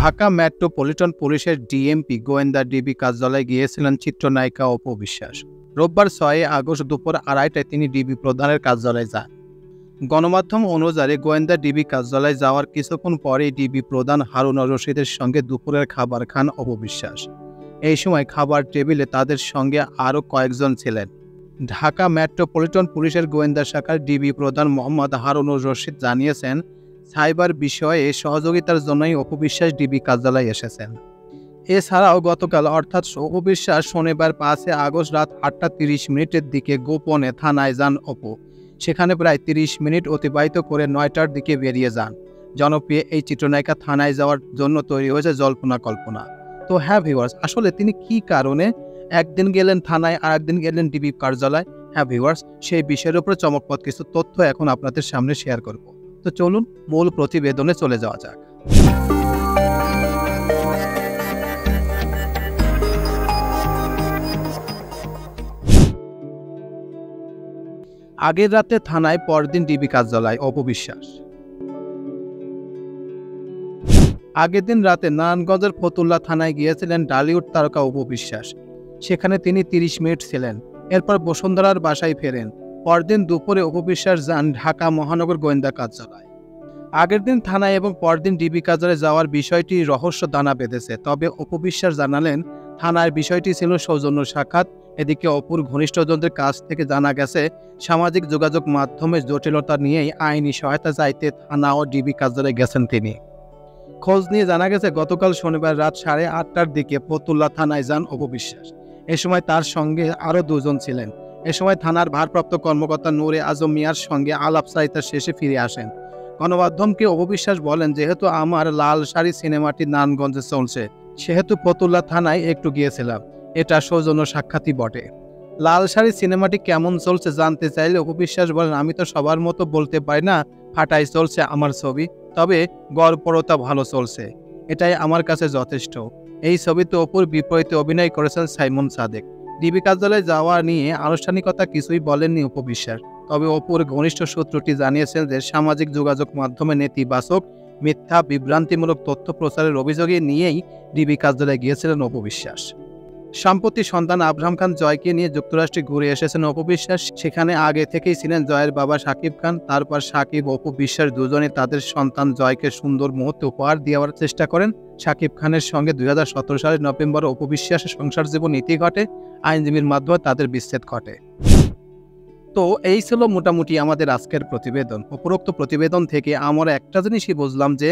Dhaka metropolitan পুলিশের DMP গোয়েন্দা DB কার্যালয়ে গিয়েছিলেন চিত্রনায়িকা অপু বিশ্বাস। রোববার ৬ আগস্ট দুপুর ২:৩০টায় তিনি ডিবি প্রধানের কার্যালয়ে যান। গণমাধ্যম অনুযায়ী গোয়েন্দা ডিবি কার্যালয়ে যাওয়ার কিছুক্ষণ পরেই ডিবি প্রধান হারুন রশিদের সঙ্গে দুপুরের খাবার খান অপু বিশ্বাস। এই সময় খাবার টেবিলে তাদের সঙ্গে আরও কয়েকজন ছিলেন। ঢাকা মেট্রোপলিটন পুলিশের গোয়েন্দা শাখার ডিবি প্রধান মোহাম্মদ হারুন রশিদ জানিয়েছেন, সাইবার বিষয়ে সহযোগিতার জন্যই অপু বিশ্বাস ডিবি কার্যালয়ে এসেছেন। এছাড়াও গতকাল অর্থাৎ অপু বিশ্বাস শনিবার ৫ আগস্ট রাত ৮টা ৩০ দিকে গোপনে থানায় যান অপু। সেখানে প্রায় ৩০ মিনিট অতিবাহিত করে ৯টার দিকে বেরিয়ে যান। জনপ্রিয় এই চিত্রনায়িকা থানায় যাওয়ার জন্য তৈরি হয়েছে জল্পনা কল্পনা। তো হ্যাঁ ভিউয়ার্স, আসলে তিনি কি কারণে একদিন গেলেন থানায় আর একদিন গেলেন ডিবি কার্যালয়? হ্যাঁ ভিউয়ার্স, সেই বিষয়ের উপর চমকপ্রদ কিছু তথ্য এখন আপনাদের সামনে শেয়ার করব। তো চলুন মূল প্রতিবেদনে চলে যাওয়া যাক। আগের রাতে থানায়, পরদিন ডিবি কার্যালয় অপু বিশ্বাস। আগের দিন রাতে নারায়ণগঞ্জের ফতুল্লা থানায় গিয়েছিলেন ঢালিউড তারকা অপু বিশ্বাস। সেখানে তিনি ৩০ মিনিট ছিলেন। এরপর বসুন্ধরার বাসায় ফেরেন। পরদিন দুপুরে অপু বিশ্বাস যান ঢাকা মহানগর গোয়েন্দা কার্যালয়। আগের দিন থানায় এবং পরদিন ডিবি কার্যালয়ে যাওয়ার বিষয়টি রহস্য দানা বেঁধেছে। তবে অপু বিশ্বাস জানালেন, থানার বিষয়টি ছিল সৌজন্য সাক্ষাৎ। এদিকে অপুর ঘনিষ্ঠজনদের কাছ থেকে জানা গেছে, সামাজিক যোগাযোগ মাধ্যমে জটিলতা নিয়েই আইনি সহায়তা চাইতে থানা ও ডিবি কার্যালয়ে গেছেন তিনি। খোঁজ নিয়ে জানা গেছে, গতকাল শনিবার রাত ৮:৩০টার দিকে ফতুল্লা থানায় যান অপু বিশ্বাস। এ সময় তার সঙ্গে আরও দুজন ছিলেন। এ সময় থানার ভারপ্রাপ্ত কর্মকর্তা নূরে আজম মিয়ার সঙ্গে আলাপচারিতা শেষে ফিরে আসেন। গণমাধ্যমকে অপু বিশ্বাস বলেন, যেহেতু আমার লাল শাড়ি সিনেমাটি নারায়ণগঞ্জে চলছে, সেহেতু ফতুল্লা থানায় একটু গিয়েছিলাম। এটা সৌজন্য সাক্ষাৎই বটে। লাল শাড়ি সিনেমাটি কেমন চলছে জানতে চাইলে অপু বিশ্বাস বলেন, আমি তো সবার মতো বলতে পারি না ফাটাই চলছে আমার ছবি, তবে গড়পড়তা ভালো চলছে, এটাই আমার কাছে যথেষ্ট। এই ছবিতে অপুর বিপরীতে অভিনয় করেছেন সাইমন সাদেক। ডিবি কার্যালয়ে যাওয়া নিয়ে আনুষ্ঠানিকতা কিছুই বলেননি অপু বিশ্বাস। তবে অপুর ঘনিষ্ঠ সূত্রটি জানিয়েছেন যে, সামাজিক যোগাযোগ মাধ্যমে নেতিবাচক, মিথ্যা, বিভ্রান্তিমূলক তথ্য প্রচারের অভিযোগে নিয়েই ডিবি কার্যালয়ে গিয়েছিলেন অপু বিশ্বাস। সম্প্রতি সন্তান আব্রাহাম খান জয়কে নিয়ে যুক্তরাষ্ট্রে ঘুরে এসেছেন অপু বিশ্বাস। সেখানে আগে থেকেই ছিলেন জয়ের বাবা শাকিব খান। তারপর শাকিব অপু বিশ্বাস দুজনে তাদের সন্তান জয়কে সুন্দর মুহূর্তে উপহার দেওয়ার চেষ্টা করেন। শাকিব খানের সঙ্গে ২০১৭ সালের নভেম্বরে অপু বিশ্বাসের সংসার জীবন ইতি ঘটে। আইনজীবীর মাধ্যমে তাদের বিচ্ছেদ ঘটে। তো এই ছিল মোটামুটি আমাদের আজকের প্রতিবেদন। উপরোক্ত প্রতিবেদন থেকে আমরা একটা জিনিসই বুঝলাম যে,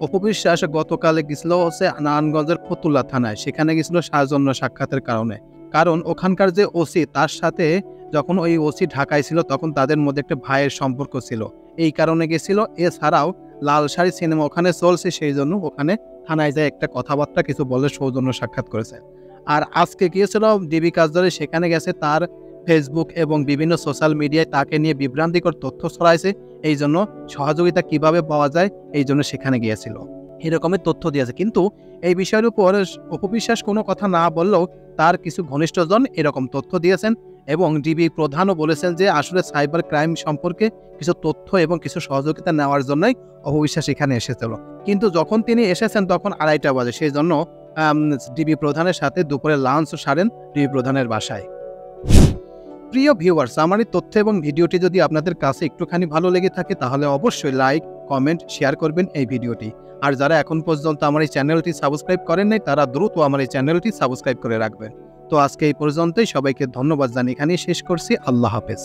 অপু বিশ্বাস গতকালে গেছিল নারায়ণগঞ্জের ফতুল্লা থানায়। সেখানে গেছিল সৌজন্য সাক্ষাতের কারণে। কারণ ওখানকার যে ওসি, তার সাথে যখন ওই ওসি ঢাকায় ছিল তখন তাদের মধ্যে একটা ভাইয়ের সম্পর্ক ছিল, এই কারণে গেছিল। এছাড়াও লাল শাড়ি সিনেমা ওখানে চলছে, সেই জন্য ওখানে থানায় যায় একটা কথাবার্তা কিছু বলে সৌজন্য সাক্ষাৎ করেছে। আর আজকে গিয়েছিল ডিবি কার্যালয়ে, সেখানে গেছে তার ফেসবুক এবং বিভিন্ন সোশ্যাল মিডিয়ায় তাকে নিয়ে বিভ্রান্তিকর তথ্য ছড়াইছে। এই জন্য সহযোগিতা কিভাবে পাওয়া যায় এই জন্য সেখানে গিয়েছিল, এরকমের তথ্য দিয়েছে। কিন্তু এই বিষয়ের উপর অপু বিশ্বাস কোনো কথা না বললেও তার কিছু ঘনিষ্ঠজন এরকম তথ্য দিয়েছেন এবং ডিবি প্রধানও বলেছেন যে, আসলে সাইবার ক্রাইম সম্পর্কে কিছু তথ্য এবং কিছু সহযোগিতা নেওয়ার জন্যই অপু বিশ্বাস এখানে এসেছিল। কিন্তু যখন তিনি এসেছেন তখন ২:৩০ বাজে, সেই জন্য ডিবি প্রধানের সাথে দুপুরে লাঞ্চ সারেন ডিবি প্রধানের বাসায়। প্রিয় ভিউয়ার্স, আমার এই তথ্য এবং ভিডিওটি যদি আপনাদের কাছে একটুখানি ভালো লেগে থাকে তাহলে অবশ্যই লাইক, কমেন্ট, শেয়ার করবেন এই ভিডিওটি। আর যারা এখন পর্যন্ত আমার এই চ্যানেলটি সাবস্ক্রাইব করেন নাই, তারা দ্রুত আমার এই চ্যানেলটি সাবস্ক্রাইব করে রাখবেন। তো আজকে এই পর্যন্তই, সবাইকে ধন্যবাদ জানিয়ে এখানেই শেষ করছি। আল্লাহ হাফেজ।